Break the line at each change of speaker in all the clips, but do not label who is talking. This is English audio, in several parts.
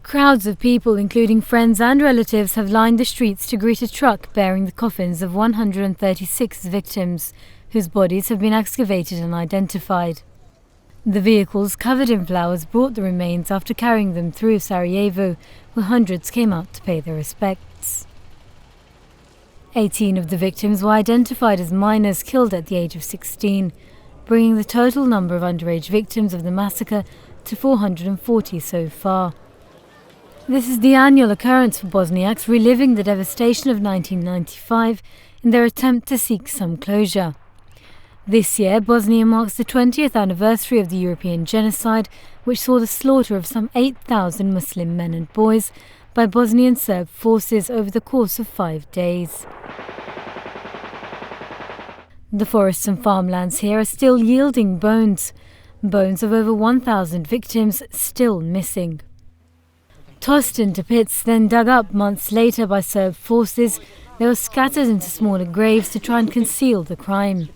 Crowds of people, including friends and relatives, have lined the streets to greet a truck bearing the coffins of 136 victims, whose bodies have been excavated and identified. The vehicles covered in flowers brought the remains after carrying them through Sarajevo, where hundreds came out to pay their respects. 18 of the victims were identified as minors killed at the age of 16, bringing the total number of underage victims of the massacre to 440 so far. This is the annual occurrence for Bosniaks reliving the devastation of 1995 in their attempt to seek some closure. This year, Bosnia marks the 20th anniversary of the European genocide, which saw the slaughter of some 8,000 Muslim men and boys by Bosnian Serb forces over the course of 5 days. The forests and farmlands here are still yielding bones of over 1,000 victims still missing. Tossed into pits, then dug up months later by Serb forces, they were scattered into smaller graves to try and conceal the crime.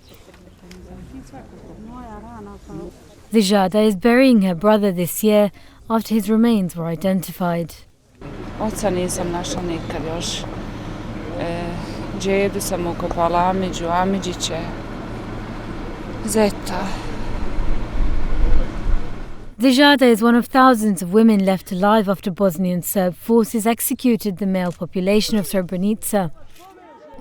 Zijada is burying her brother this year after his remains were identified.
Oca nisam našla nikad još. Džedu sam ukopala Amidžu, Amidžiće, zeta.
Zijada is one of thousands of women left alive after Bosnian Serb forces executed the male population of Srebrenica.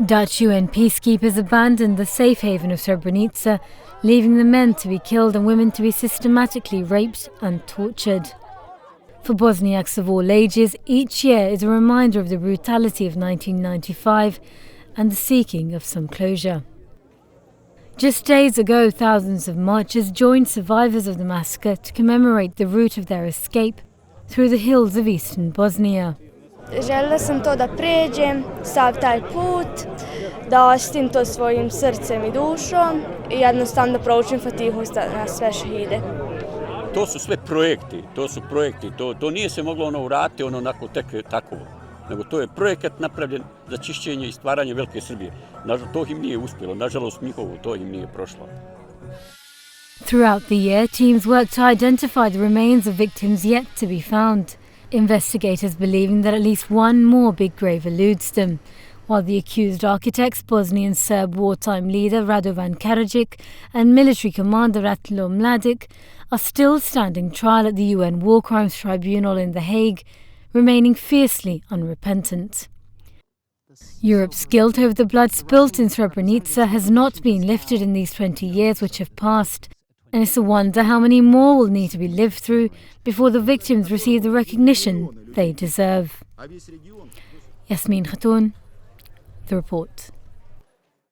Dutch UN peacekeepers abandoned the safe haven of Srebrenica, leaving the men to be killed and women to be systematically raped and tortured. For Bosniaks of all ages, each year is a reminder of the brutality of 1995 and the seeking of some closure. Just days ago, thousands of marchers joined survivors of the massacre to commemorate the route of their escape through the hills of eastern Bosnia.
Željela sam to da pređem, sav taj put, da očitim to svojim srcem I dušom I jednostavno da proučim Fatihu na sve šehide.
To su sve projekti, to nije se moglo uraditi onako tek tako, nego to je projekat napravljen za čišćenje I stvaranje Velike Srbije. To im nije uspjelo, nažalost njihovo to im nije prošlo.
Throughout the year, teams worked to identify the remains of victims yet to be found. Investigators believing that at least one more big grave eludes them, while the accused architects, Bosnian Serb wartime leader Radovan Karadzic and military commander Ratilo Mladic, are still standing trial at the UN War Crimes Tribunal in The Hague, remaining fiercely unrepentant. Europe's guilt over the blood spilt in Srebrenica has not been lifted in these 20 years which have passed, and it's a wonder how many more will need to be lived through before the victims receive the recognition they deserve. Yasmin Khatun, The Report.